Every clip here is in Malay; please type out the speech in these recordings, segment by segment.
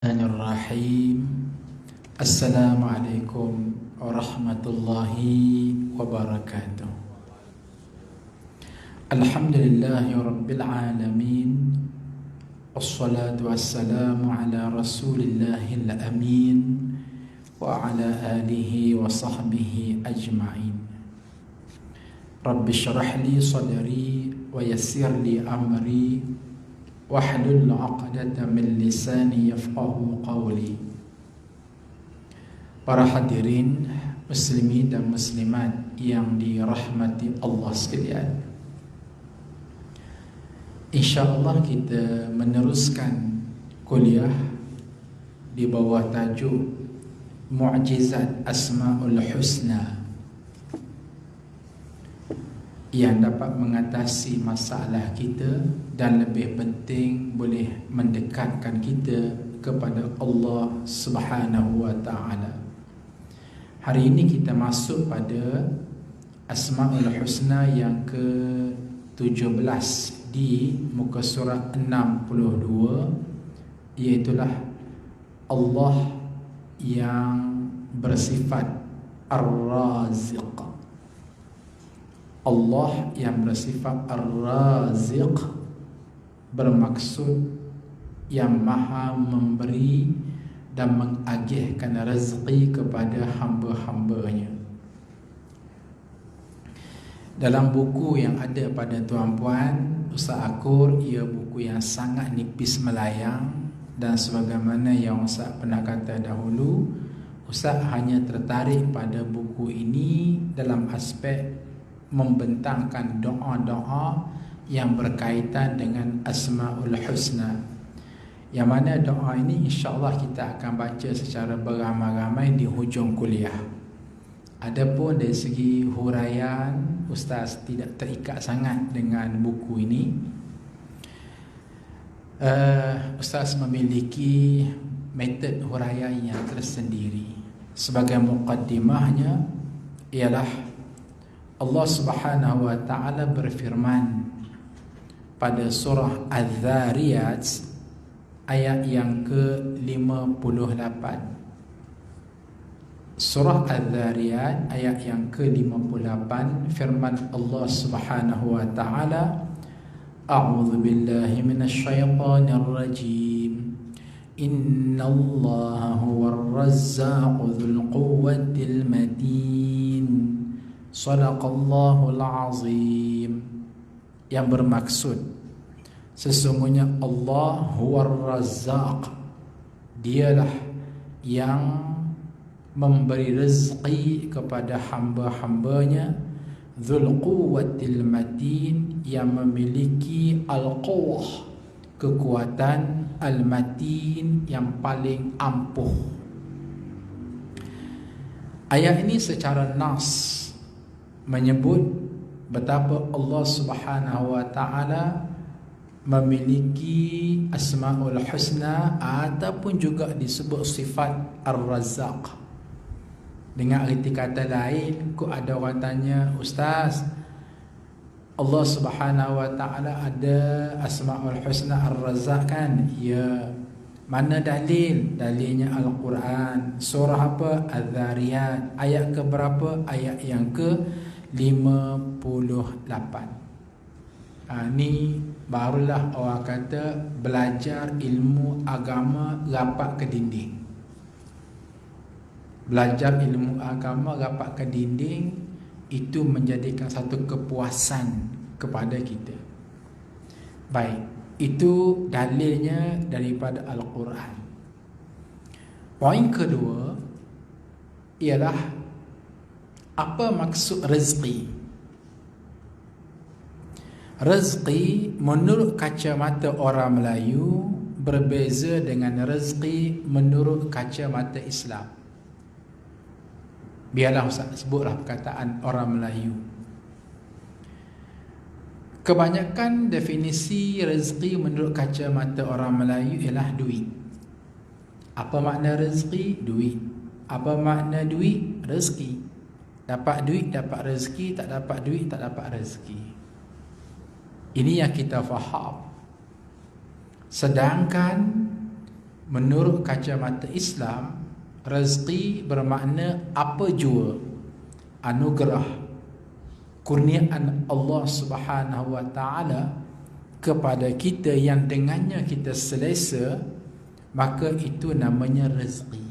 Bismillahirrahmanirrahim. Assalamualaikum warahmatullahi wabarakatuh. Alhamdulillahi rabbil alamin. Wassalatu wassalamu ala rasulillahil amin wa ala alihi wa sahbihi ajma'in. Rabbi syrah li sadri wa yassir li amri wahlul 'uqdatam min lisani yafqahu qawli. Para hadirin muslimin dan muslimat yang dirahmati Allah sekalian, InsyaAllah kita meneruskan kuliah di bawah tajuk Mu'jizat Asma'ul Husna yang dapat mengatasi masalah kita dan lebih penting boleh mendekatkan kita kepada Allah Subhanahu wa taala. Hari ini kita masuk pada Asma'ul Husna yang ke-17 di muka surat 62, iaitulah Allah yang bersifat Ar-Raziq. Allah yang bersifat Ar-Raziq bermaksud yang maha memberi dan mengagihkan rezeki kepada hamba-hambanya. Dalam buku yang ada pada tuan-puan Ustaz Akur, ia buku yang sangat nipis melayang, dan sebagaimana yang Ustaz pernah kata dahulu, Ustaz hanya tertarik pada buku ini dalam aspek membentangkan doa-doa yang berkaitan dengan Asma'ul Husna, yang mana doa ini insyaAllah kita akan baca secara beramai-ramai di hujung kuliah. Adapun dari segi huraian, Ustaz tidak terikat sangat dengan buku ini. Ustaz memiliki metod huraian yang tersendiri. Sebagai muqaddimahnya ialah Allah Subhanahu wa taala berfirman pada surah Az-Zariyat ayat yang ke-58. Surah Az-Zariyat ayat yang ke-58, firman Allah Subhanahu wa taala, A'udzu billahi minasyaitonir rajim. Innallaha huwar razzaqu dzul quwwatil matin. Shadaqallahul azim. Yang bermaksud, sesungguhnya Allah huwar razzaq, dialah yang memberi rezeki kepada hamba-hambanya, dzul quwwatil matin, yang memiliki al-quwwah, kekuatan, al-matin, yang paling ampuh. Ayat ini secara nas menyebut betapa Allah Subhanahu wa taala memiliki Asma'ul Husna ataupun juga disebut sifat Ar-Razzaq. Dengan arti kata lain, ada orang tanya, Ustaz, Allah Subhanahu wa taala ada Asma'ul Husna Ar-Razzaq kan? Ya. Mana dalil? Dalilnya Al-Quran. Surah apa? Az-Zariyat. Ayat ke berapa? Ayat yang ke-58. Ni barulah orang kata belajar ilmu agama rapat ke dinding. Belajar ilmu agama rapat ke dinding itu menjadikan satu kepuasan kepada kita. Baik, itu dalilnya daripada Al-Quran. Poin kedua ialah apa maksud rezeki. Rezeki menurut kacamata orang Melayu berbeza dengan rezeki menurut kacamata Islam. Biarlah Ustaz sebutlah perkataan orang Melayu. Kebanyakan definisi rezeki menurut kacamata orang Melayu ialah duit. Apa makna rezeki? Duit. Apa makna duit? Rezeki. Dapat duit, dapat rezeki. Tak dapat duit, tak dapat rezeki. Ini yang kita faham. Sedangkan menurut kacamata Islam, rezeki bermakna apa jua anugerah kurniaan Allah Subhanahu wa taala kepada kita yang dengannya kita selesa, maka itu namanya rezeki.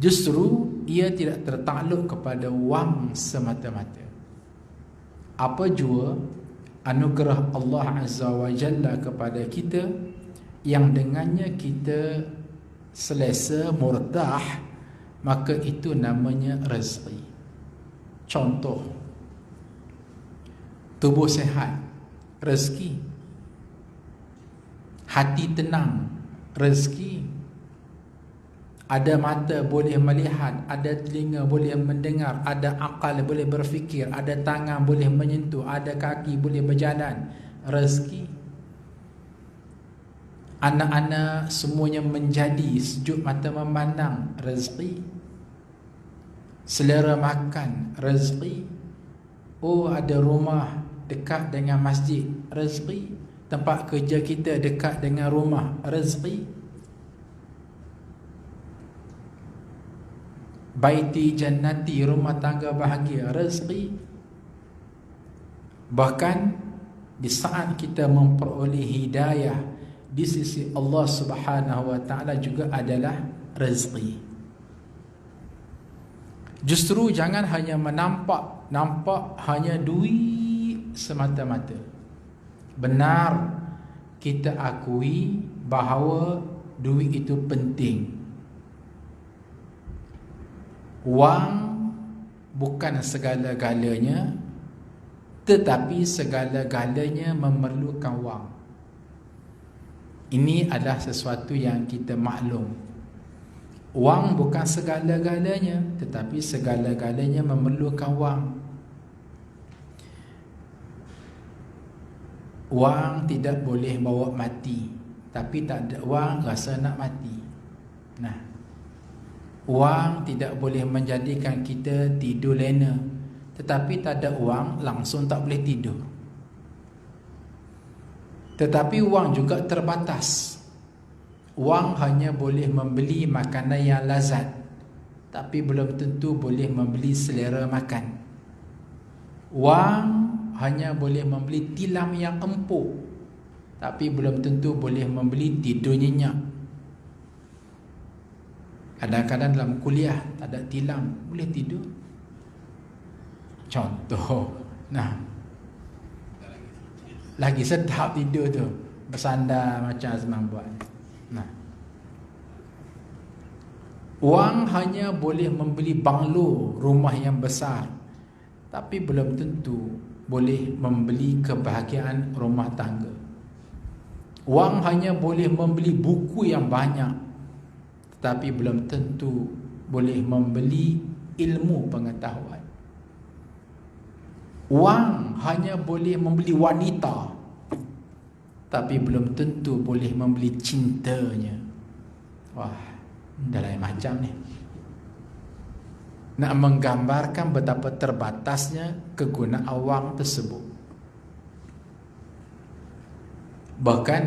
Justru ia tidak tertakluk kepada wang semata-mata. Apa jua anugerah Allah Azza wa Jalla kepada kita yang dengannya kita selesa, murtah, maka itu namanya rezeki. Contoh, tubuh sehat, rezeki. Hati tenang, rezeki. Ada mata boleh melihat, ada telinga boleh mendengar, ada akal boleh berfikir, ada tangan boleh menyentuh, ada kaki boleh berjalan, rezeki. Anak-anak semuanya menjadi sejuk mata memandang, rezeki. Selera makan, rezeki. Oh, ada rumah dekat dengan masjid, rezeki. Tempat kerja kita dekat dengan rumah, rezeki. Baiti jannati, rumah tangga bahagia, rezeki. Bahkan di saat kita memperoleh hidayah di sisi Allah Subhanahu wa taala juga adalah rezeki. Justru jangan hanya nampak hanya duit semata-mata. Benar, kita akui bahawa duit itu penting. Wang bukan segala-galanya, tetapi segala-galanya memerlukan wang. Ini adalah sesuatu yang kita maklum. Wang bukan segala-galanya, tetapi segala-galanya memerlukan wang. Wang tidak boleh bawa mati, tapi tak ada wang rasa nak mati. Nah, wang tidak boleh menjadikan kita tidur lena, tetapi tak ada wang langsung tak boleh tidur. Tetapi wang juga terbatas. Wang hanya boleh membeli makanan yang lazat, tapi belum tentu boleh membeli selera makan. Wang hanya boleh membeli tilam yang empuk, tapi belum tentu boleh membeli tidur nyenyak. Kadang-kadang dalam kuliah tak ada tilam, boleh tidur. Contoh. Nah, lagi sedap tidur tu, bersandar macam Azman buat. Nah, wang hanya boleh membeli banglo, rumah yang besar, tapi belum tentu boleh membeli kebahagiaan rumah tangga. Wang hanya boleh membeli buku yang banyak, tapi belum tentu boleh membeli ilmu pengetahuan. Wang hanya boleh membeli wanita, tapi belum tentu boleh membeli cintanya. Wah, dah lain macam ni. Nak menggambarkan betapa terbatasnya kegunaan wang tersebut. Bahkan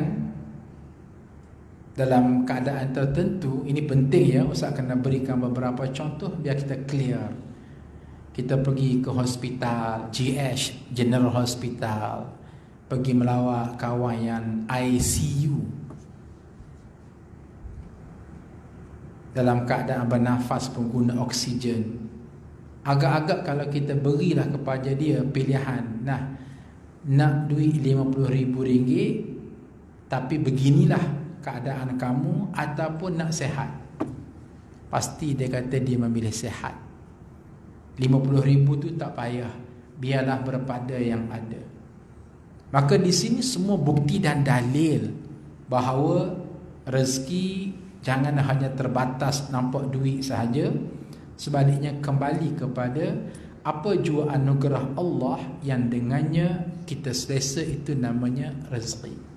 dalam keadaan tertentu, ini penting ya, Ustaz kena berikan beberapa contoh biar kita clear. Kita pergi ke hospital, GH, General Hospital, pergi melawat kawan yang ICU, dalam keadaan bernafas pun guna oksigen. Agak-agak kalau kita berilah kepada dia pilihan, nah, nak duit RM50,000 tapi beginilah keadaan kamu, ataupun nak sehat, pasti dia kata dia memilih sehat. 50,000 tu tak payah, biarlah berpada yang ada. Maka di sini semua bukti dan dalil bahawa rezeki jangan hanya terbatas nampak duit sahaja. Sebaliknya kembali kepada apa jua anugerah Allah yang dengannya kita selesa, itu namanya rezeki.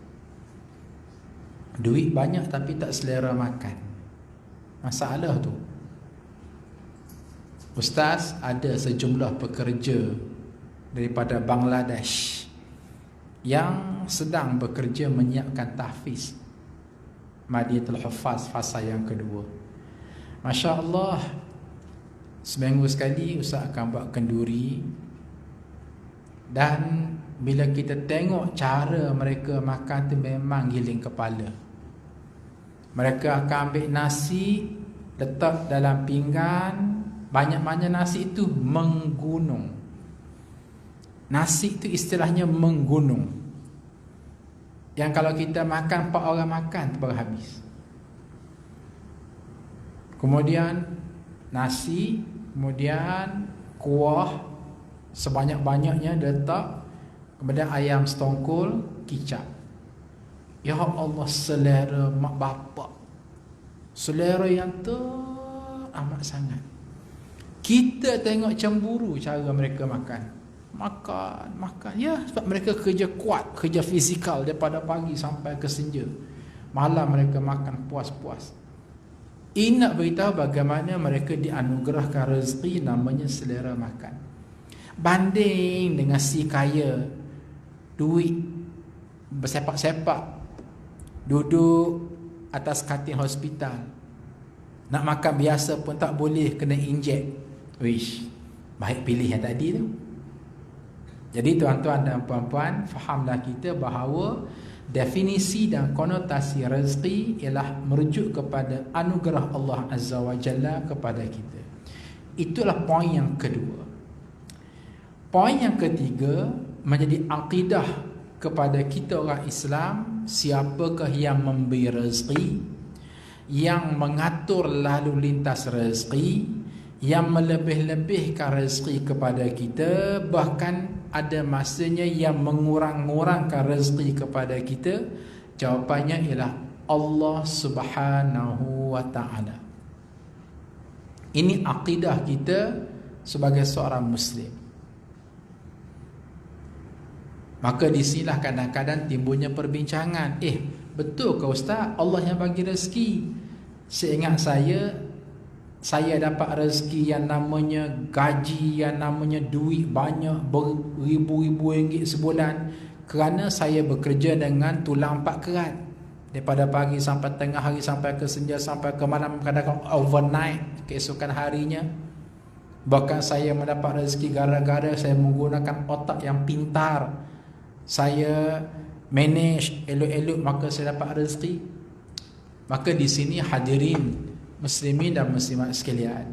Duit banyak tapi tak selera makan, masalah tu. Ustaz, ada sejumlah pekerja daripada Bangladesh yang sedang bekerja menyiapkan tahfiz. Madiatul Huffaz fasa yang kedua. Masya Allah, seminggu sekali Ustaz akan buat kenduri. Dan bila kita tengok cara mereka makan tu memang giling kepala. Mereka akan ambil nasi, letak dalam pinggan, banyak-banyak nasi itu menggunung. Nasi itu istilahnya menggunung. Yang kalau kita makan 4 orang makan tu baru habis. Kemudian nasi, kemudian kuah sebanyak-banyaknya letak, kemudian ayam setongkol, kicap. Ya Allah, selera mak bapak, selera yang teramat sangat. Kita tengok cemburu cara mereka makan. Makan. Ya, sebab mereka kerja kuat, kerja fizikal daripada pagi sampai ke senja. Malam mereka makan puas-puas. Ini nak beritahu bagaimana mereka dianugerahkan rezeki namanya selera makan. Banding dengan si kaya, duit bersepak-sepak, duduk atas katil hospital, nak makan biasa pun tak boleh, kena injek. Wish, baik pilih yang tadi tu. Jadi tuan-tuan dan puan-puan, fahamlah kita bahawa definisi dan konotasi rezeki ialah merujuk kepada anugerah Allah Azza wa Jalla kepada kita. Itulah poin yang kedua. Poin yang ketiga menjadi akidah kepada kita orang Islam, siapakah yang memberi rezeki, yang mengatur lalu lintas rezeki, yang melebih-lebihkan rezeki kepada kita, bahkan ada masanya yang mengurang-ngurangkan rezeki kepada kita. Jawapannya ialah Allah Subhanahu wa ta'ala. Ini akidah kita sebagai seorang Muslim. Maka di sinilah kadang-kadang timbulnya perbincangan. Betul ke Ustaz Allah yang bagi rezeki? Seingat saya dapat rezeki yang namanya gaji, yang namanya duit banyak, beribu-ribu ringgit sebulan, kerana saya bekerja dengan tulang 4 kerat. Daripada pagi sampai tengah hari, sampai ke senja, sampai ke malam, kadang-kadang overnight, keesokan harinya. Bahkan saya mendapat rezeki gara-gara saya menggunakan otak yang pintar. Saya manage elok-elok, maka saya dapat rezeki. Maka di sini hadirin muslimin dan muslimat sekalian,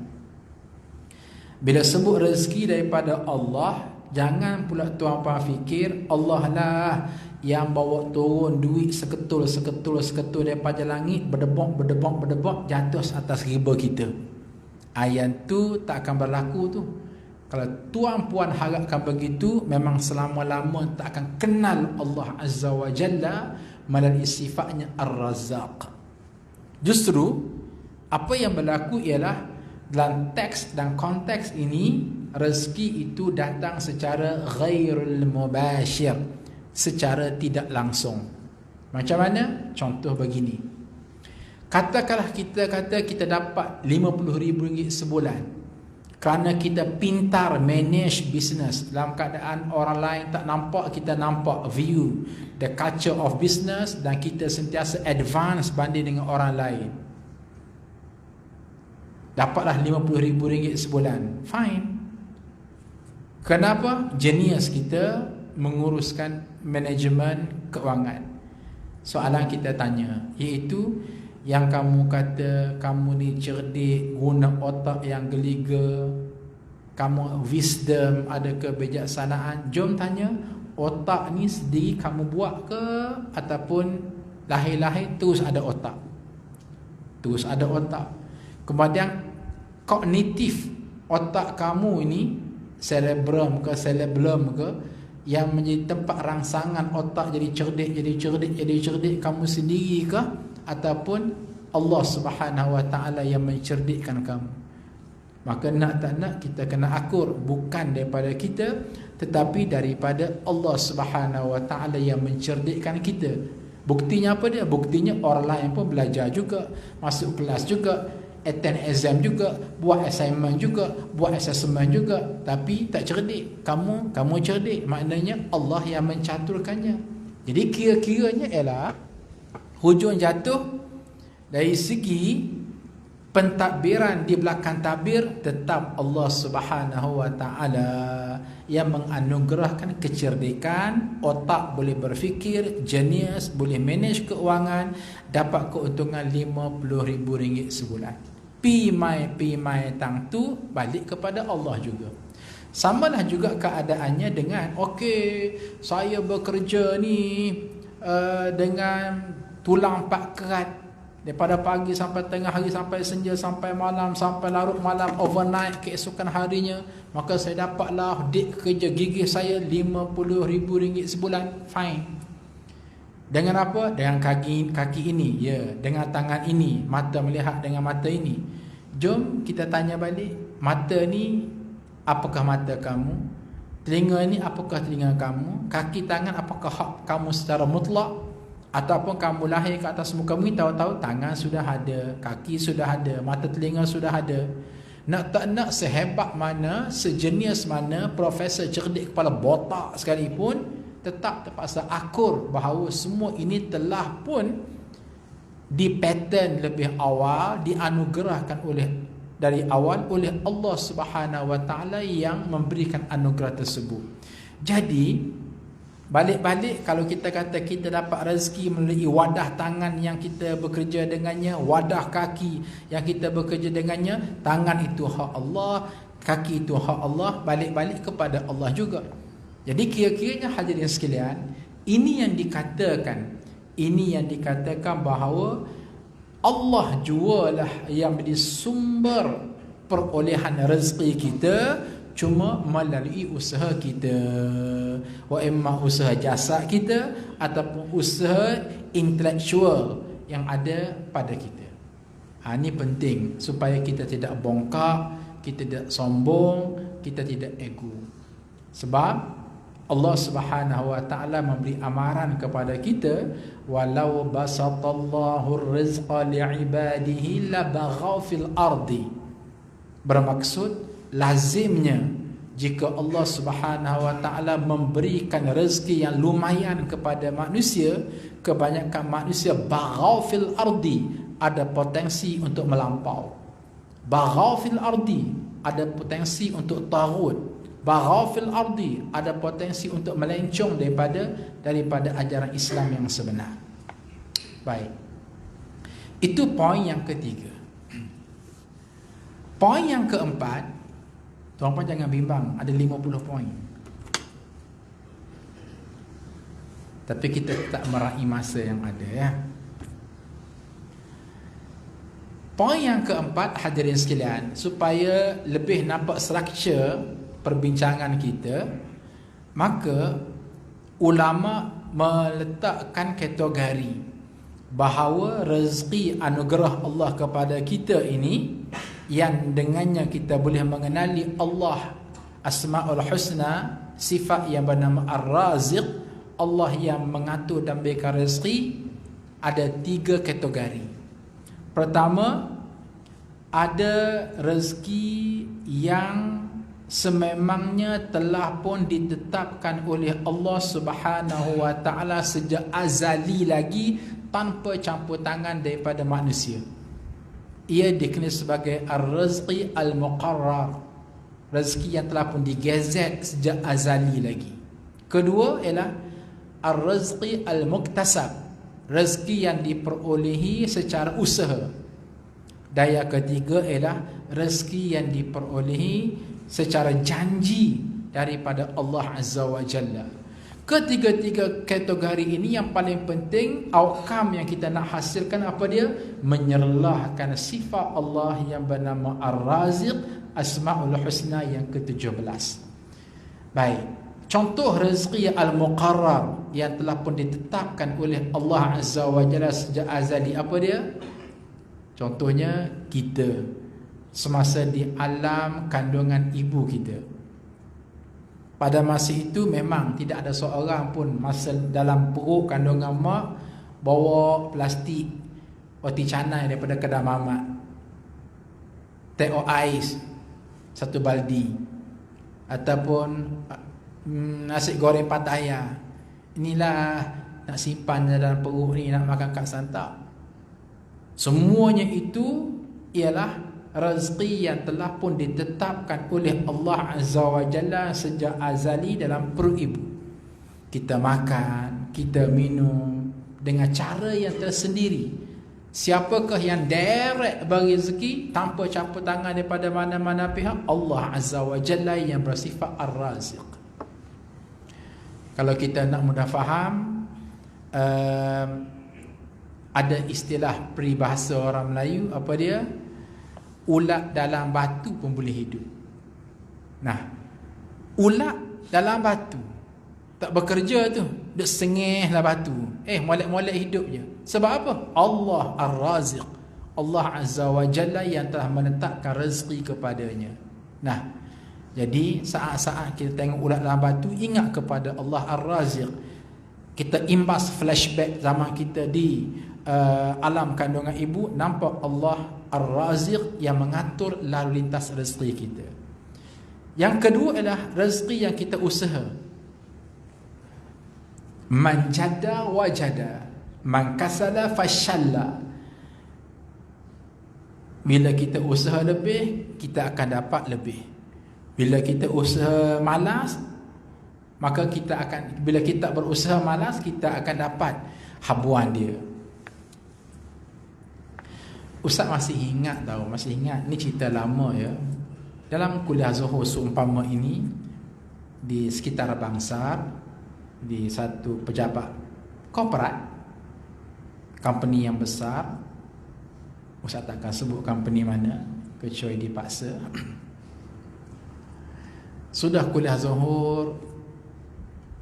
bila sebut rezeki daripada Allah, jangan pula tuan-puan fikir Allah lah yang bawa turun duit seketul daripada langit, berdebok jatuh atas riba kita. Ayat tu tak akan berlaku tu. Kalau tuan-puan harapkan begitu, memang selama-lama tak akan kenal Allah Azza wa Jalla melalui sifatnya Ar-Razzaq. Justru apa yang berlaku ialah dalam teks dan konteks ini, rezeki itu datang secara ghairul mubashir, secara tidak langsung. Macam mana? Contoh begini. Katakanlah kita dapat RM50,000 sebulan kerana kita pintar manage business. Dalam keadaan orang lain tak nampak, kita nampak view the culture of business, dan kita sentiasa advance banding dengan orang lain. Dapatlah RM50,000 sebulan, fine. Kenapa? Genius kita menguruskan manajemen keuangan. Soalan kita tanya, iaitu yang kamu kata kamu ni cerdik, guna otak yang geliga, kamu wisdom, ada kebijaksanaan. Jom tanya, otak ni sendiri kamu buat ke, ataupun lahir-lahir terus ada otak? Terus ada otak. Kemudian kognitif otak kamu ini, cerebrum ke yang menjadi tempat rangsangan otak jadi cerdik kamu sendiri ke, ataupun Allah Subhanahu wa ta'ala yang mencerdikkan kamu? Maka nak tak nak kita kena akur, bukan daripada kita, tetapi daripada Allah Subhanahu wa ta'ala yang mencerdikkan kita. Buktinya apa dia? Buktinya orang lain pun belajar juga, masuk kelas juga, attend exam juga, buat assignment juga, buat assessment juga, tapi tak cerdik. Kamu cerdik, maknanya Allah yang mencaturkannya. Jadi kira-kiranya ialah hujung jatuh Dari segi pentadbiran di belakang takbir, tetap Allah Subhanahu wa taala yang menganugerahkan kecerdikan, otak boleh berfikir, genius, boleh manage keuangan, dapat keuntungan RM50,000 sebulan. Pi mai tang tu balik kepada Allah juga. Samalah juga keadaannya dengan okey, saya bekerja ni dengan tulang pak kerat daripada pagi sampai tengah hari, sampai senja, sampai malam, sampai larut malam, overnight keesokan harinya, maka saya dapatlah dik kerja gigih saya RM50,000 sebulan. Fine. Dengan apa? Dengan kaki ini, ya, dengan tangan ini, mata melihat dengan mata ini. Jom kita tanya balik, mata ni apakah mata kamu? Telinga ni apakah telinga kamu? Kaki tangan apakah hak kamu secara mutlak? Ataupun kamu lahir ke atas muka bumi, tahu-tahu tangan sudah ada, kaki sudah ada, mata telinga sudah ada. Nak tak nak, sehebat mana, sejenis mana, profesor cerdik kepala botak sekalipun, tetap terpaksa akur bahawa semua ini telah pun dipattern lebih awal, dianugerahkan dari awal oleh Allah Subhanahu wa taala yang memberikan anugerah tersebut. Jadi balik-balik, kalau kita kata kita dapat rezeki melalui wadah tangan yang kita bekerja dengannya, wadah kaki yang kita bekerja dengannya, tangan itu hak Allah, kaki itu hak Allah, balik-balik kepada Allah juga. Jadi kira-kiranya hadirin sekalian, ini yang dikatakan bahawa Allah jualah yang menjadi sumber perolehan rezeki kita, cuma melalui usaha kita, wa imma usaha jasa kita ataupun usaha intelektual yang ada pada kita. Ini penting supaya kita tidak bongkak, kita tidak sombong, kita tidak ego. Sebab Allah Subhanahu wa taala memberi amaran kepada kita, walau basatallahu rizqa li'ibadihi labaghaw fil ardi. Bermaksud lazimnya jika Allah Subhanahu wa taala memberikan rezeki yang lumayan kepada manusia, kebanyakan manusia baghaw fil ardi, ada potensi untuk melampau. Baghaw fil ardi, ada potensi untuk taghut. Baghaw fil ardi, ada potensi untuk melencong daripada ajaran Islam yang sebenar. Baik. Itu poin yang ketiga. Poin yang keempat, tuan-puan jangan bimbang, ada 50 poin. Tapi kita tak meraih masa yang ada, ya. Poin yang keempat, hadirin sekalian, supaya lebih nampak struktur perbincangan kita, maka ulama meletakkan kategori bahawa rezeki anugerah Allah kepada kita ini, yang dengannya kita boleh mengenali Allah Asmaul Husna, sifat yang bernama Ar-Raziq, Allah yang mengatur dan berikan rezeki, ada 3 kategori. Pertama, ada rezeki yang sememangnya telah pun ditetapkan oleh Allah Subhanahu wa taala sejak azali lagi, tanpa campur tangan daripada manusia. Ia dikenal sebagai ar-rizqi al-muqarrar, rezeki yang telah pun digazet sejak azali lagi. Kedua ialah ar-rizqi al-muktasab, rezeki yang diperolehi secara usaha. Dan yang ketiga ialah rezeki yang diperolehi secara janji daripada Allah Azza wa Jalla. Ketiga-tiga kategori ini yang paling penting, outcome yang kita nak hasilkan apa dia? Menyerlahkan sifat Allah yang bernama Ar-Raziq, Asmaul Husna yang ke-17. Baik, contoh rezeki al-muqarrar yang telah pun ditetapkan oleh Allah Azza wa Jalla sejak azali, apa dia? Contohnya kita semasa di alam kandungan ibu kita. Pada masa itu memang tidak ada seorang pun masa dalam perut kandungan mak bawa plastik roti canai daripada kedai mamak, teh ais 1 baldi, ataupun nasi goreng Pattaya. Inilah nak simpan dalam perut ni, nak makan kat santap. Semuanya itu ialah rezeki yang telah pun ditetapkan oleh Allah Azza wa Jalla sejak azali dalam perut ibu. Kita makan, kita minum dengan cara yang tersendiri. Siapakah yang direct bagi rezeki tanpa campur tangan daripada mana-mana pihak? Allah Azza wa Jalla yang bersifat Ar-Raziq. Kalau kita nak mudah faham, ada istilah peribahasa orang Melayu, apa dia? Ulat dalam batu pun boleh hidup. Nah, ulat dalam batu tak bekerja tu, duk sengih lah batu, molek-molek hidup je. Sebab apa? Allah Ar-Raziq, Allah Azza wa Jalla yang telah menetapkan rezeki kepadanya. Nah, jadi saat-saat kita tengok ulat dalam batu, ingat kepada Allah Ar-Raziq. Kita imbas flashback zaman kita di alam kandungan ibu, nampak Allah Ar-Raziq yang mengatur lalu lintas rezeki kita. Yang kedua adalah rezeki yang kita usaha. Man jada wajada, man kasala fashalla. Bila kita usaha lebih, kita akan dapat lebih. Bila kita usaha malas, maka bila kita berusaha malas, kita akan dapat habuan dia. Ustaz masih ingat ni cerita lama ya. Dalam kuliah Zuhur seumpama ini, di sekitar Bangsar, di satu pejabat korporat, company yang besar, Ustaz takkan sebut company mana kecuali dipaksa. Sudah kuliah Zuhur,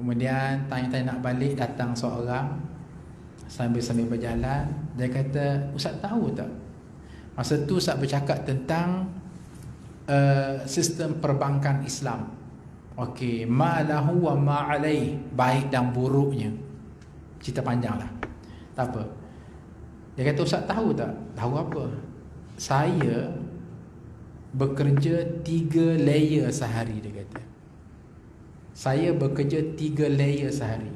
kemudian tanya-tanya nak balik, datang seorang sambil berjalan. Dia kata, Ustaz tahu tak, masa tu Ustaz bercakap tentang sistem perbankan Islam. Okey, ma lahu wa ma alaih, baik dan buruknya. Cerita panjang lah, tak apa. Dia kata, Ustaz tahu tak? Tahu apa? Saya bekerja 3 layer sehari, dia kata. Saya bekerja 3 layer sehari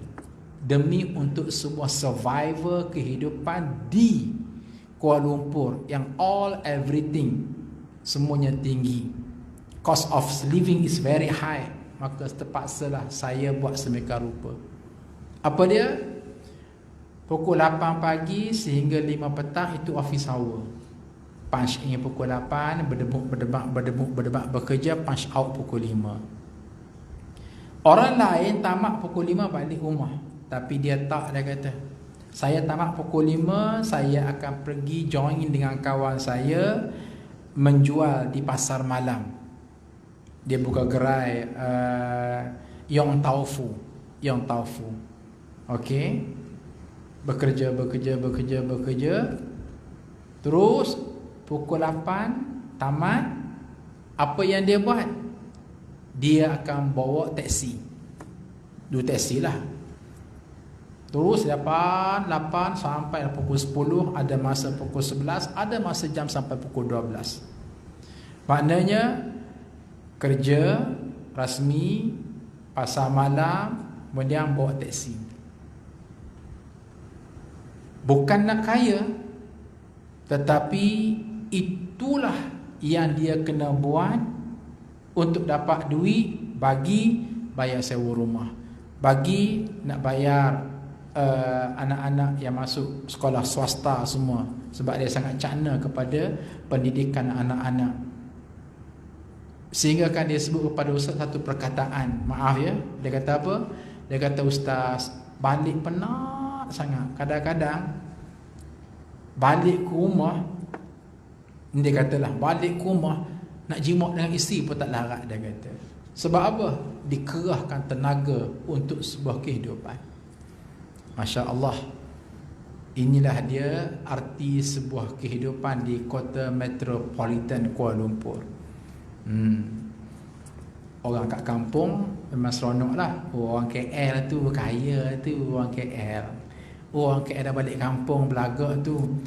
demi untuk sebuah survival kehidupan di Kuala Lumpur yang everything semuanya tinggi. Cost of living is very high. Maka terpaksalah saya buat semeka rupa. Apa dia? Pukul 8 pagi sehingga 5 petang itu office hour. Punch in pukul 8, berdebak bekerja, punch out pukul 5. Orang lain tamat pukul 5 balik rumah, tapi dia tak. Dia kata, saya tamat pukul 5, saya akan pergi join dengan kawan saya menjual di pasar malam. Dia buka gerai Yong Taufu. Okey. Bekerja. Terus pukul 8 tamat. Apa yang dia buat? Dia akan bawa taksi. 2 taksi lah. Terus 8 sampai pukul 10, ada masa pukul 11, ada masa jam sampai pukul 12. Maknanya kerja rasmi, pasar malam, kemudian bawa taksi. Bukan nak kaya, tetapi itulah yang dia kena buat untuk dapat duit bagi bayar sewa rumah, bagi nak bayar anak-anak yang masuk sekolah swasta semua, sebab dia sangat cakna kepada pendidikan anak-anak. Sehingga kan dia sebut kepada Ustaz satu perkataan, maaf ya, dia kata apa? Dia kata, Ustaz, balik penat sangat. Kadang-kadang balik ke rumah, dia katalah, balik ke rumah nak jimat dengan isteri pun tak larat, dia kata. Sebab apa? Dikerahkan tenaga untuk sebuah kehidupan. Masya Allah. Inilah dia arti sebuah kehidupan di kota metropolitan Kuala Lumpur. Orang kat kampung memang seronok lah. Orang KL tu kaya tu, orang KL. Orang KL dah balik kampung belagak tu,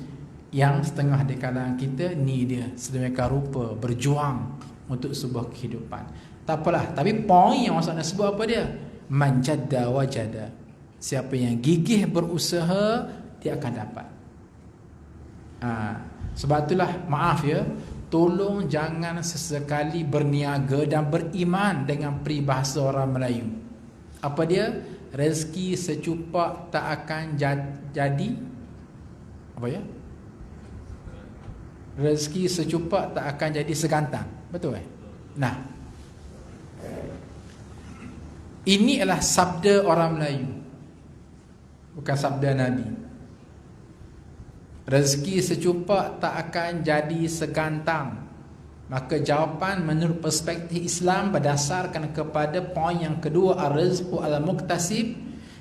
yang setengah di kalangan kita ni dia sedemikian rupa berjuang untuk sebuah kehidupan. Tak apalah, tapi poin yang maksudnya sebut apa dia? Man jadda wajada. Siapa yang gigih berusaha, dia akan dapat. Sebab itulah maaf ya, tolong jangan sesekali berniaga dan beriman dengan peribahasa orang Melayu. Apa dia? Rezeki secupak tak akan jadi apa ya? Rezeki secupak tak akan jadi segantang. Betul Nah, ini adalah sabda orang Melayu, bukan sabda Nabi. Rezeki secupak tak akan jadi segantang. Maka jawapan menurut perspektif Islam berdasarkan kepada poin yang kedua, ar-rizqu al-muktasib.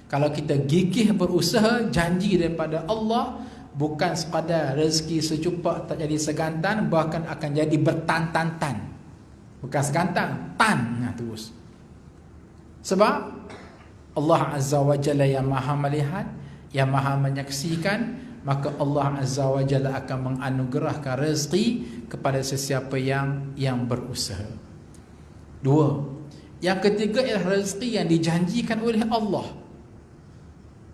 Kalau kita gigih berusaha, janji daripada Allah, bukan sekadar rezeki secupak tak jadi segantang, bahkan akan jadi bertan-tan-tan. Bukan segantang, tan terus. Sebab Allah Azza wa Jalla yang maha melihat, yang maha menyaksikan, maka Allah Azza wa Jalla akan menganugerahkan rezeki kepada sesiapa yang berusaha. Dua. Yang ketiga ialah rezeki yang dijanjikan oleh Allah.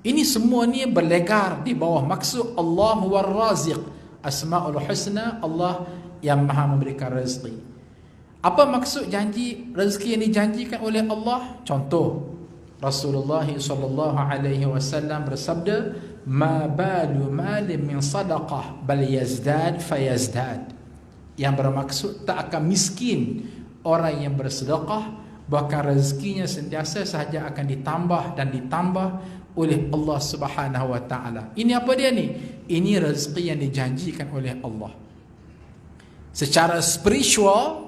Ini semua ni berlegar di bawah maksud Allah war raziq, Asmaul Husna, Allah yang maha memberikan rezeki. Apa maksud janji rezeki yang dijanjikan oleh Allah? Contoh, Rasulullah sallallahu alaihi wasallam bersabda, "Ma balu malin min sadaqah bal yazdad fayazdad." Yang bermaksud tak akan miskin orang yang bersedekah, bahkan rezekinya sentiasa sahaja akan ditambah dan ditambah oleh Allah Subhanahu wa taala. Ini apa dia ni? Ini rezeki yang dijanjikan oleh Allah. Secara spiritual,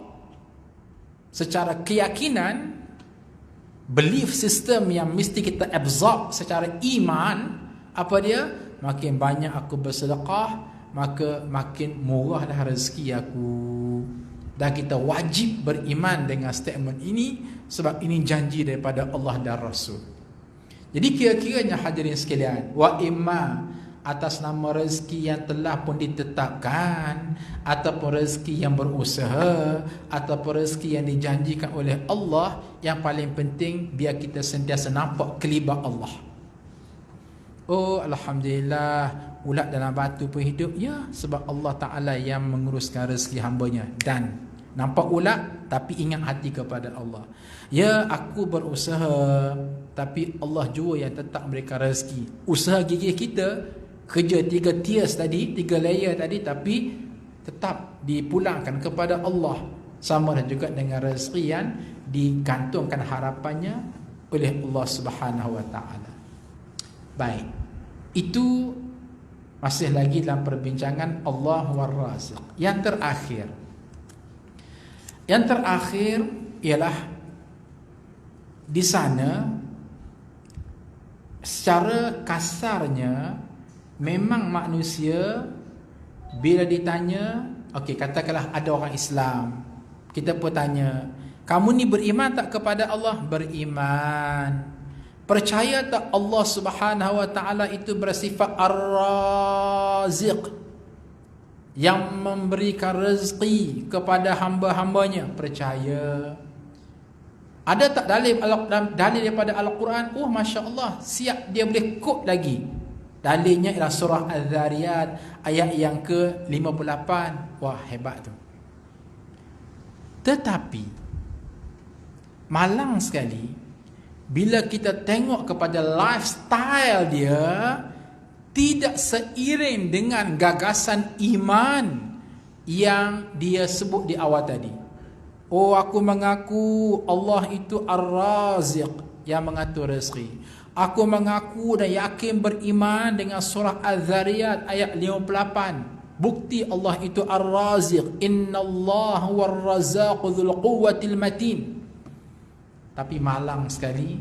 secara keyakinan, belief system yang mesti kita absorb secara iman, apa dia? Makin banyak aku bersedekah, maka makin murahlah rezeki aku. Dan kita wajib beriman dengan statement ini, sebab ini janji daripada Allah dan Rasul. Jadi kira-kiranya hadirin sekalian, wa imma atas nama rezeki yang telah pun ditetapkan, ataupun rezeki yang berusaha, ataupun rezeki yang dijanjikan oleh Allah, yang paling penting biar kita sentiasa nampak kelibat Allah. Oh, Alhamdulillah, ulat dalam batu pun hidup. Ya, sebab Allah Ta'ala yang menguruskan rezeki hambanya. Dan nampak ulat, tapi ingat hati kepada Allah. Ya, aku berusaha, tapi Allah jua yang tetap memberikan rezeki. Usaha gigih kita, kerja 3 tiers tadi, 3 layer tadi, tapi tetap dipulangkan kepada Allah. Sama juga dengan rezeki yang digantungkan harapannya oleh Allah Subhanahu wa taala. Baik. Itu masih lagi dalam perbincangan Allah war raziq. Yang terakhir ialah di sana secara kasarnya memang manusia bila ditanya, okey, katakanlah ada orang Islam, kita pun tanya, kamu ni beriman tak kepada Allah? Beriman. Percaya tak Allah Subhanahu wa taala itu bersifat Ar-Raziq, yang memberikan rezeki kepada hamba-hambanya? Percaya. Ada tak dalil daripada Al-Quran? Oh, masya-Allah, siap dia boleh quote lagi. Dalilnya ialah surah Az-Zariyat ayat yang ke-58. Wah, hebat tu. Tetapi malang sekali bila kita tengok kepada lifestyle dia, tidak seiring dengan gagasan iman yang dia sebut di awal tadi. Oh, aku mengaku Allah itu Ar-Raziq, yang mengatur rezeki. Aku mengaku dan yakin beriman dengan surah Az-Zariyat ayat 58. Bukti Allah itu Ar-Raziq. Innallaha war-Razzaqu dzul quwwatil matin. Tapi malang sekali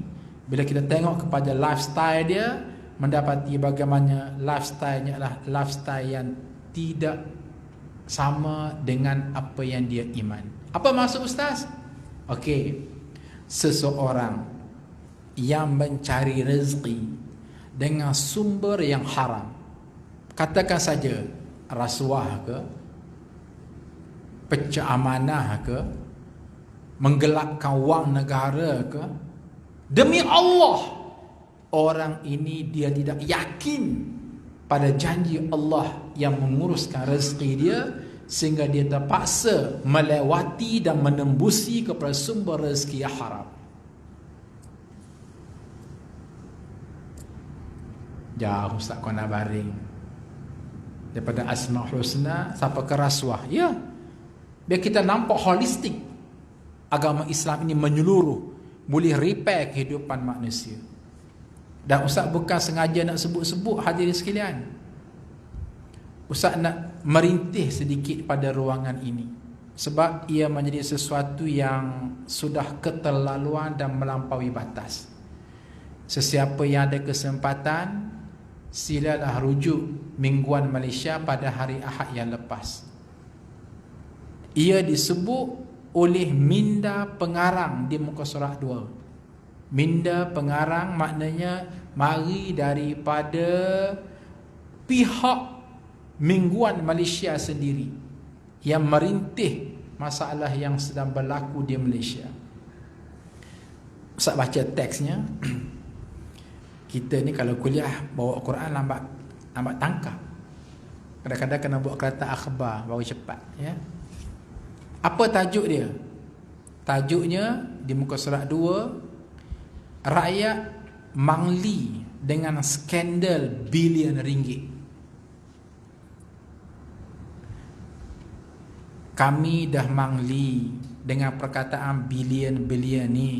bila kita tengok kepada lifestyle dia, mendapati bagaimana lifestyle-nya adalah lifestyle yang tidak sama dengan apa yang dia iman. Apa maksud Ustaz? Okey, seseorang yang mencari rezeki dengan sumber yang haram, katakan saja rasuah ke, pecah amanah ke, menggelapkan wang negara ke, demi Allah, orang ini dia tidak yakin pada janji Allah yang menguruskan rezeki dia, sehingga dia terpaksa melewati dan menembusi kepada sumber rezeki yang haram. Jauh Ustaz kau nak baring daripada Asmaul Husna sampai ke rasuah. Ya, biar kita nampak holistik agama Islam ini menyeluruh, boleh repair kehidupan manusia. Dan Ustaz bukan sengaja nak sebut-sebut, hadirin sekalian. Ustaz nak merintih sedikit pada ruangan ini sebab ia menjadi sesuatu yang sudah keterlaluan dan melampaui batas. Sesiapa yang ada kesempatan, silalah rujuk Mingguan Malaysia pada hari Ahad yang lepas. Ia disebut oleh minda pengarang di muka surat 2. Minda pengarang maknanya mari daripada pihak Mingguan Malaysia sendiri yang merintih masalah yang sedang berlaku di Malaysia. Ustaz baca teksnya. Kita ni kalau kuliah bawa Quran lambat tangkap. Kadang-kadang kena buat kereta akhbar baru cepat, ya. Apa tajuk dia? Tajuknya di muka surat 2, rakyat mangli dengan skandal bilion ringgit. Kami dah mangli dengan perkataan bilion-bilion ni.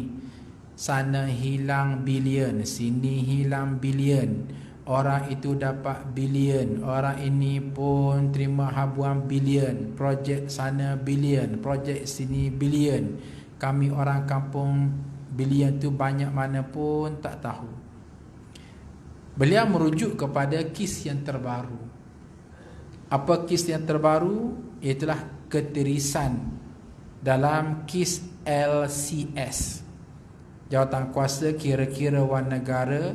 Sana hilang bilion, sini hilang bilion. Orang itu dapat bilion, orang ini pun terima habuan bilion. Projek sana bilion, projek sini bilion. Kami orang kampung bilion tu banyak mana pun tak tahu. Beliau merujuk kepada kes yang terbaru. Apa kes yang terbaru? Itulah ketirisan dalam kes LCS. Jawatan kuasa kira-kira wan negara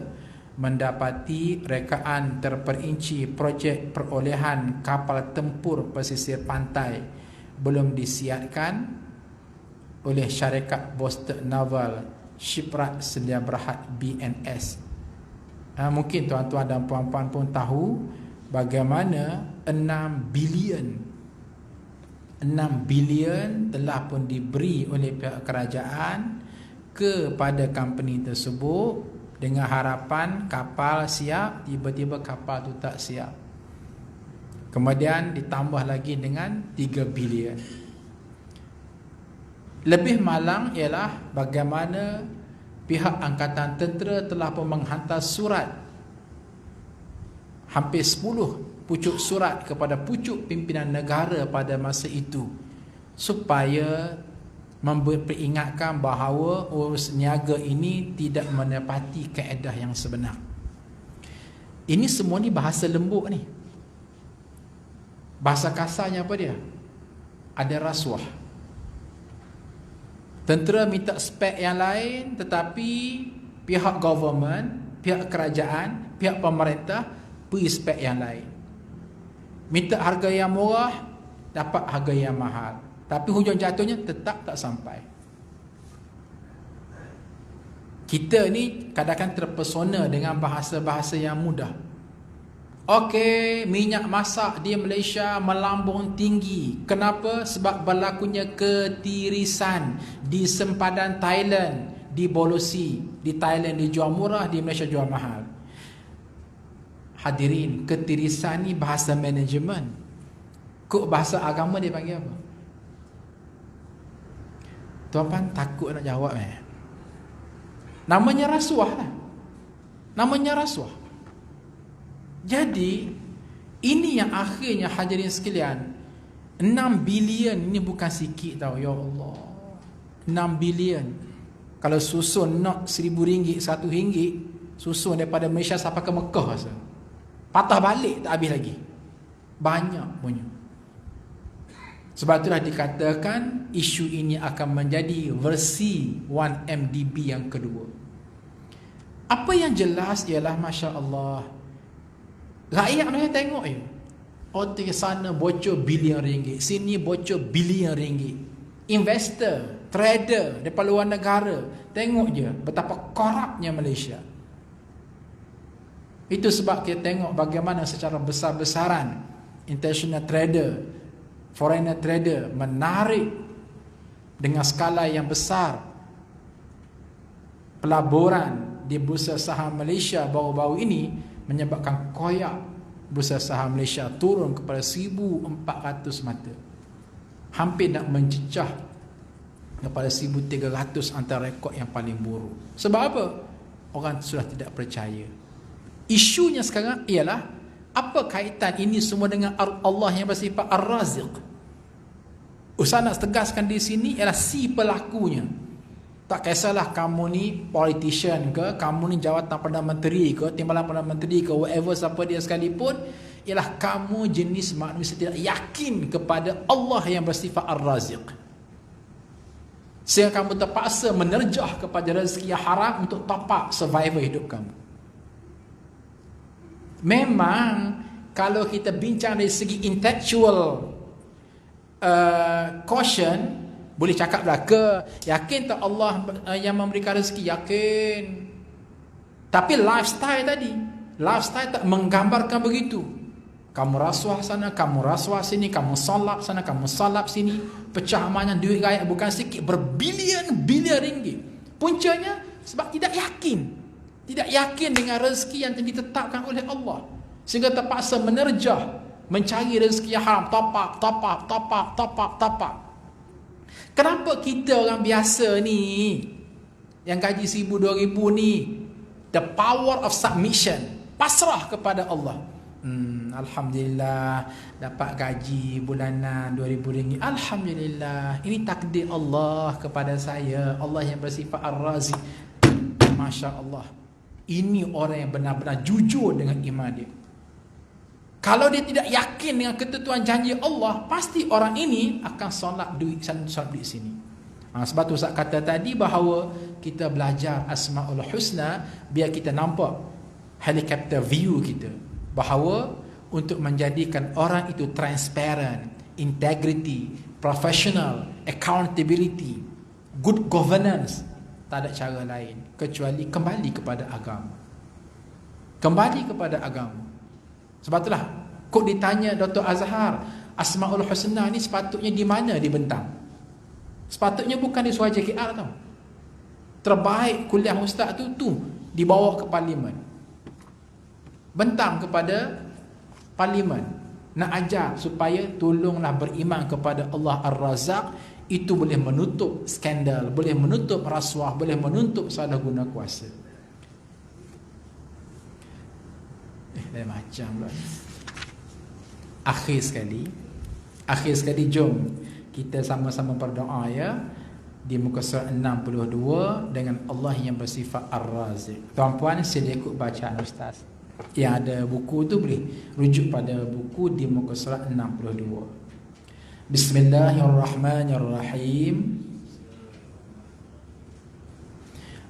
mendapati rekaan terperinci projek perolehan kapal tempur pesisir pantai belum disiapkan oleh syarikat Boston Naval Shipyard Sedia Berhad BNS. Mungkin tuan-tuan dan puan-puan pun tahu bagaimana 6 bilion telah pun diberi oleh pihak kerajaan kepada company tersebut dengan harapan kapal siap, tiba-tiba kapal tu tak siap. Kemudian ditambah lagi dengan 3 bilion. Lebih malang ialah bagaimana pihak Angkatan Tentera telah pun menghantar surat, hampir 10 pucuk surat kepada pucuk pimpinan negara pada masa itu, supaya memperingatkan bahawa urus niaga ini tidak menepati kaedah yang sebenar. Ini semua ni bahasa lembut ni. Bahasa kasarnya apa dia? Ada rasuah. Tentera minta spek yang lain, tetapi pihak government, pihak kerajaan, pihak pemerintah beri spek yang lain. Minta harga yang murah, dapat harga yang mahal. Tapi hujung jatuhnya tetap tak sampai. Kita ni kadang-kadang terpesona dengan bahasa-bahasa yang mudah. Okey, minyak masak di Malaysia melambung tinggi. Kenapa? Sebab berlakunya ketirisan di sempadan Thailand, dibolosi. Di Thailand dijual murah, di Malaysia jual mahal. Hadirin, ketirisan ni bahasa manajemen. Kok bahasa agama dia panggil apa? Tuan-tuan takut nak jawab Namanya rasuah lah. Namanya rasuah. Jadi ini yang akhirnya hadirin sekalian, 6 bilion ini bukan sikit tau. Ya Allah, 6 bilion. Kalau susun nak RM1,000, RM1, susun daripada Malaysia sampai ke Mekah rasa. Patah balik tak habis lagi. Banyak punya. Sebab itulah dikatakan isu ini akan menjadi versi 1MDB yang kedua. Apa yang jelas ialah Masya Allah, rakyat Malaysia tengok di sana bocor bilion ringgit, sini bocor bilion ringgit. Investor, trader daripada luar negara tengok je betapa korupnya Malaysia. Itu sebab kita tengok bagaimana secara besar-besaran international trader, foreigner trader menarik dengan skala yang besar pelaburan di bursa saham Malaysia baru-baru ini, menyebabkan koyak bursa saham Malaysia turun kepada 1,400 mata, hampir nak mencecah kepada 1,300 antara rekod yang paling buruk. Sebab apa? Orang sudah tidak percaya. Isunya sekarang ialah apa kaitan ini semua dengan Allah yang bersifat Ar-Raziq? Ustaz nak tegaskan di sini ialah si pelakunya. Tak kisahlah kamu ni politician ke, kamu ni jawatan Perdana Menteri ke, timbalan Perdana Menteri ke, whatever siapa dia sekalipun, ialah kamu jenis manusia tidak yakin kepada Allah yang bersifat Ar-Raziq, sehingga kamu terpaksa menerjah kepada rezeki yang haram untuk top up survival hidup kamu. Memang kalau kita bincang dari segi intellectual caution, boleh cakap lah ke yakin tak Allah yang memberikan rezeki, yakin. Tapi lifestyle tak menggambarkan begitu. Kamu rasuah sana, kamu rasuah sini, kamu salap sana, kamu salap sini, pecah amanah, duit rakyat bukan sikit, berbilion-bilion ringgit. Puncanya sebab tidak yakin dengan rezeki yang ditetapkan oleh Allah, sehingga terpaksa menerjah mencari rezeki yang haram, top up. Kenapa kita orang biasa ni yang gaji 1,000-2,000 ni, the power of submission, pasrah kepada Allah. Alhamdulillah dapat gaji bulanan RM2,000, alhamdulillah, ini takdir Allah kepada saya, Allah yang bersifat Ar-Raziq. Masya Allah, ini orang yang benar-benar jujur dengan iman dia. Kalau dia tidak yakin dengan ketentuan janji Allah, pasti orang ini akan solat duit sana, solat duit sini. Sebab tu Ustaz kata tadi bahawa kita belajar Asmaul Husna biar kita nampak helicopter view kita, bahawa untuk menjadikan orang itu transparent, integrity, professional, accountability, good governance, tak ada cara lain kecuali kembali kepada agama. Sebab itulah kok ditanya Dr. Azhar, Asmaul Husna ni sepatutnya di mana dibentang? Sepatutnya bukan di Suara JKR tau. Terbaik kuliah ustaz tu dibawa ke parlimen, bentang kepada parlimen, nak ajar supaya tolonglah beriman kepada Allah Ar-Razzaq. Itu boleh menutup skandal, boleh menutup rasuah, boleh menutup salah guna kuasa. Lain macam pula. Akhir sekali jom kita sama-sama berdoa ya, di muka surat 62 dengan Allah yang bersifat Ar-Raziq. Tuan-puan sila ikut bacaan ustaz. Yang ada buku tu boleh rujuk pada buku di muka surat 62. Bismillahirrahmanirrahim.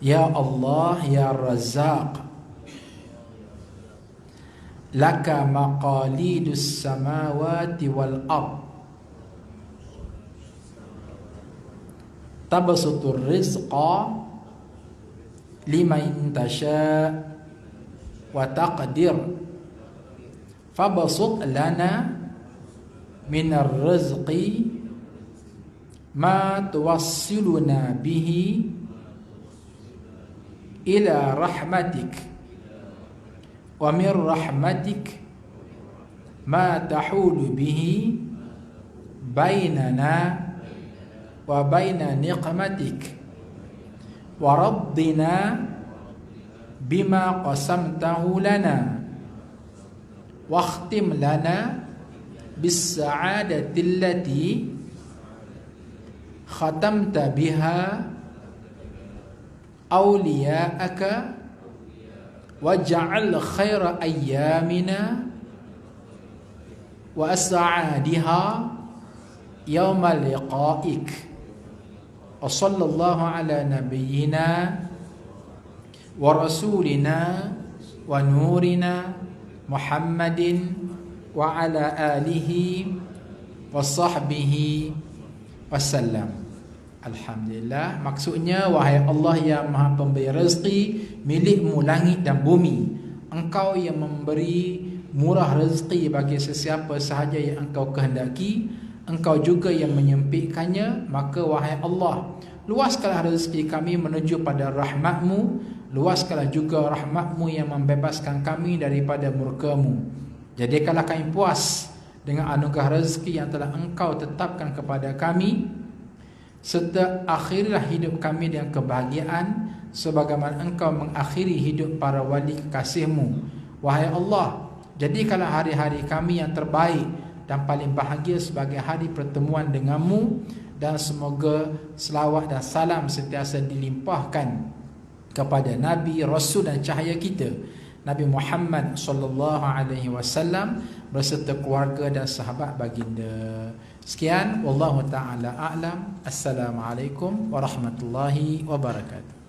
Ya Allah ya Razzaq, laka maqalidus samawati wal ard, tabsutur rizqa liman tasha wa taqdir, fabsut lana minar rizqi ma tuwassiluna bihi ila rahmatik, wa min rahmatik ma tahulu bihi bainana wa baina niqmatik, wa raddina bima qasamtahu lana, wa akhtim lana bis sa'adati allati khatamta biha awliya'aka, waj'al khaira ayyamina wa as'adiha yawma liqa'ik, wa sallallahu ala nabiyyina wa rasulina wa nurina Muhammadin wa ala alihi wa sahbihi wasallam. Alhamdulillah. Maksudnya, wahai Allah yang maha pemberi rezeki, milikmu langit dan bumi, Engkau yang memberi murah rezeki bagi sesiapa sahaja yang Engkau kehendaki. Engkau juga yang menyempitkannya. Maka wahai Allah, luaskanlah rezeki kami menuju pada rahmat-Mu. Luaskanlah juga rahmat-Mu yang membebaskan kami daripada murka-Mu. Jadikanlah kami puas dengan anugerah rezeki yang telah Engkau tetapkan kepada kami, serta akhirilah hidup kami dengan kebahagiaan sebagaimana Engkau mengakhiri hidup para wali kekasih-Mu. Wahai Allah, jadikanlah hari-hari kami yang terbaik dan paling bahagia sebagai hari pertemuan dengan-Mu, dan semoga selawat dan salam sentiasa dilimpahkan kepada Nabi, Rasul dan cahaya kita, Nabi Muhammad sallallahu alaihi wasallam beserta keluarga dan sahabat baginda. Sekian, wallahu taala a'lam. Assalamualaikum warahmatullahi wabarakatuh.